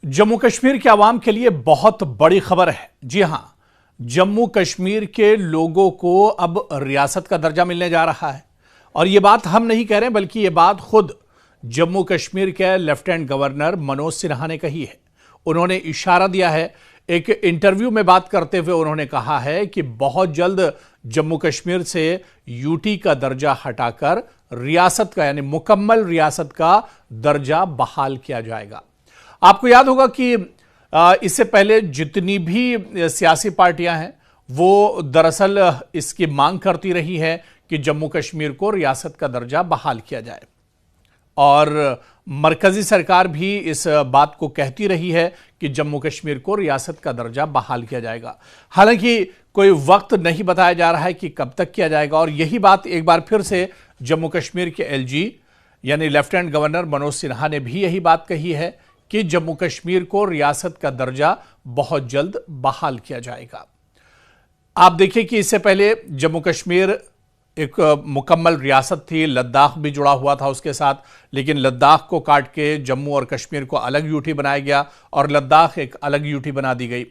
जम्मू कश्मीर के आवाम के लिए बहुत बड़ी खबर है। जी हां, जम्मू कश्मीर के लोगों को अब रियासत का दर्जा मिलने जा रहा है। और यह बात हम नहीं कह रहे, बल्कि यह बात खुद जम्मू कश्मीर के लेफ्टिनेंट गवर्नर मनोज सिन्हा ने कही है। उन्होंने इशारा दिया है, एक इंटरव्यू में बात करते हुए उन्होंने कहा है कि बहुत जल्द जम्मू कश्मीर से यूटी का दर्जा हटाकर रियासत का, यानी मुकम्मल रियासत का दर्जा बहाल किया जाएगा। आपको याद होगा कि इससे पहले जितनी भी सियासी पार्टियां हैं वो दरअसल इसकी मांग करती रही है कि जम्मू कश्मीर को रियासत का दर्जा बहाल किया जाए, और मरकजी सरकार भी इस बात को कहती रही है कि जम्मू कश्मीर को रियासत का दर्जा बहाल किया जाएगा। हालांकि कोई वक्त नहीं बताया जा रहा है कि कब तक किया जाएगा, और यही बात एक बार फिर से जम्मू कश्मीर के एलजी यानी लेफ्टिनेंट गवर्नर मनोज सिन्हा ने भी यही बात कही है कि जम्मू कश्मीर को रियासत का दर्जा बहुत जल्द बहाल किया जाएगा। आप देखिए कि इससे पहले जम्मू कश्मीर एक मुकम्मल रियासत थी, लद्दाख भी जुड़ा हुआ था उसके साथ, लेकिन लद्दाख को काट के जम्मू और कश्मीर को अलग यूटी बनाया गया और लद्दाख एक अलग यूटी बना दी गई।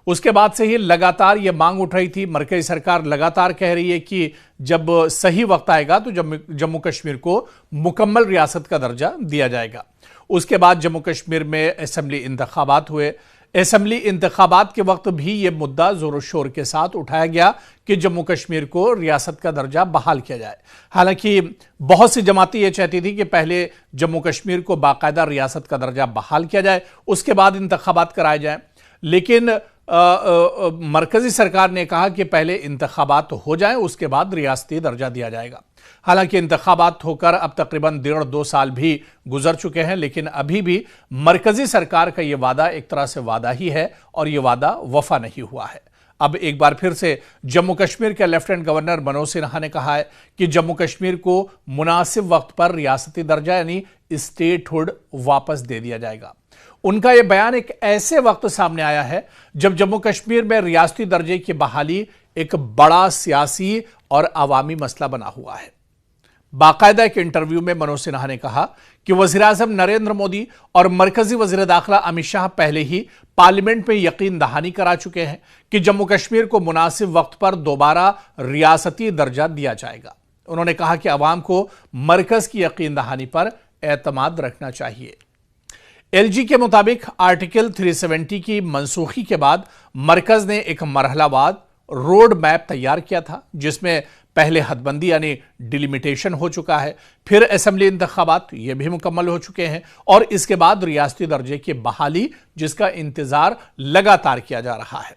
उसके बाद से ही लगातार यह मांग उठ रही थी। मरकजी सरकार लगातार कह रही है कि जब सही वक्त आएगा तो जम्मू कश्मीर को मुकम्मल रियासत का दर्जा दिया जाएगा। उसके बाद जम्मू कश्मीर में असेंबली इंतखाबात हुए। असेंबली इंतखाबात के वक्त भी यह मुद्दा जोरों शोर के साथ उठाया गया कि जम्मू कश्मीर को रियासत का दर्जा बहाल किया जाए। हालांकि बहुत सी जमातें यह चाहती थी कि पहले जम्मू कश्मीर को बाकायदा रियासत का दर्जा बहाल किया जाए, उसके बाद इंतखाबात कराए जाए। लेकिन मरकजी सरकार ने कहा कि पहले इंतखाबात हो जाएं, उसके बाद रियासती दर्जा दिया जाएगा। हालांकि इंतखाबात होकर अब तकरीबन 1.5-2 साल भी गुजर चुके हैं, लेकिन अभी भी मरकजी सरकार का यह वादा एक तरह से वादा ही है और यह वादा वफा नहीं हुआ है। अब एक बार फिर से जम्मू कश्मीर के लेफ्टिनेंट गवर्नर मनोज सिन्हा ने कहा है कि जम्मू कश्मीर को मुनासिब वक्त पर रियासती दर्जा यानी स्टेटहुड वापस दे दिया जाएगा। उनका यह बयान एक ऐसे वक्त सामने आया है जब जम्मू कश्मीर में रियासती दर्जे की बहाली एक बड़ा सियासी और अवामी मसला बना हुआ है। बाकायदा एक इंटरव्यू में मनोज सिन्हा ने कहा कि वज़ीर-ए-आज़म नरेंद्र मोदी और मरकजी वज़ीर दाखिला अमित शाह पहले ही पार्लियामेंट में यकीन दहानी करा चुके हैं कि जम्मू कश्मीर को मुनासिब वक्त पर दोबारा रियासती दर्जा दिया जाएगा। उन्होंने कहा कि अवाम को मरकज की यकीन दहानी पर एतमाद रखना चाहिए। एलजी के मुताबिक आर्टिकल 370 की मनसूखी के बाद मरकज ने एक मरहलावार रोड मैप तैयार किया था, जिसमें पहले हदबंदी यानी डिलिमिटेशन हो चुका है, फिर असेंबली इंतखाबात ये भी मुकम्मल हो चुके हैं, और इसके बाद रियासती दर्जे की बहाली जिसका इंतजार लगातार किया जा रहा है।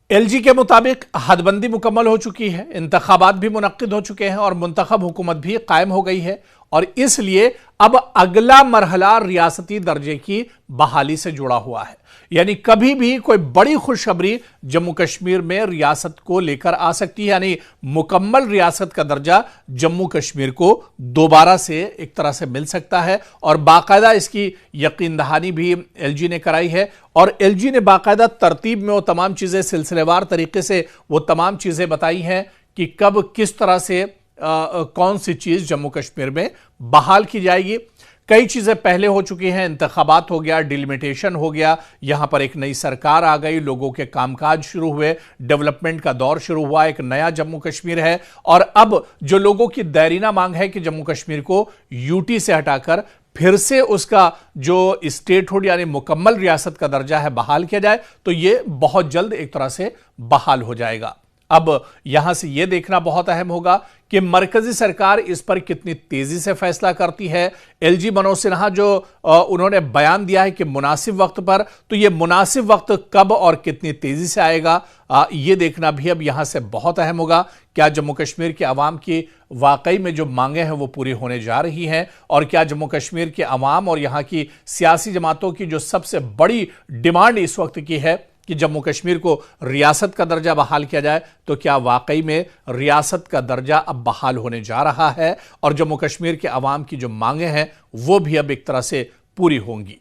एलजी के मुताबिक हदबंदी मुकम्मल हो चुकी है, इंतखाबात भी मुनक्किद हो चुके हैं और मुंतखब हुकूमत भी कायम हो गई है, और इसलिए अब अगला मरहला रियासती दर्जे की बहाली से जुड़ा हुआ है। यानी कभी भी कोई बड़ी खुशखबरी जम्मू कश्मीर में रियासत को लेकर आ सकती है, यानी मुकम्मल रियासत का दर्जा जम्मू कश्मीर को दोबारा से एक तरह से मिल सकता है, और बाकायदा इसकी यकीन दहानी भी एलजी ने कराई है। और एलजी ने बाकायदा तरतीब में वो तमाम चीजें, सिलसिलेवार तरीके से वो तमाम चीजें बताई हैं कि कब किस तरह से कौन सी चीज जम्मू कश्मीर में बहाल की जाएगी। कई चीजें पहले हो चुकी हैं, इंतखाबात हो गया, डिलिमिटेशन हो गया, यहां पर एक नई सरकार आ गई, लोगों के कामकाज शुरू हुए, डेवलपमेंट का दौर शुरू हुआ, एक नया जम्मू कश्मीर है। और अब जो लोगों की दैरीना मांग है कि जम्मू कश्मीर को यूटी से हटाकर फिर से उसका जो स्टेटहुड यानी मुकम्मल रियासत का दर्जा है बहाल किया जाए, तो यह बहुत जल्द एक तरह से बहाल हो जाएगा। अब यहां से यह देखना बहुत अहम होगा कि मरकजी सरकार इस पर कितनी तेजी से फैसला करती है। एलजी मनोज सिन्हा जो उन्होंने बयान दिया है कि मुनासिब वक्त पर, तो यह मुनासिब वक्त कब और कितनी तेजी से आएगा, यह देखना भी अब यहां से बहुत अहम होगा। क्या जम्मू कश्मीर के अवाम की वाकई में जो मांगे हैं वो पूरी होने जा रही हैं, और क्या जम्मू कश्मीर के अवाम और यहां की सियासी जमातों की जो सबसे बड़ी डिमांड इस वक्त की है कि जम्मू कश्मीर को रियासत का दर्जा बहाल किया जाए, तो क्या वाकई में रियासत का दर्जा अब बहाल होने जा रहा है और जम्मू कश्मीर के अवाम की जो मांगे हैं वो भी अब एक तरह से पूरी होंगी।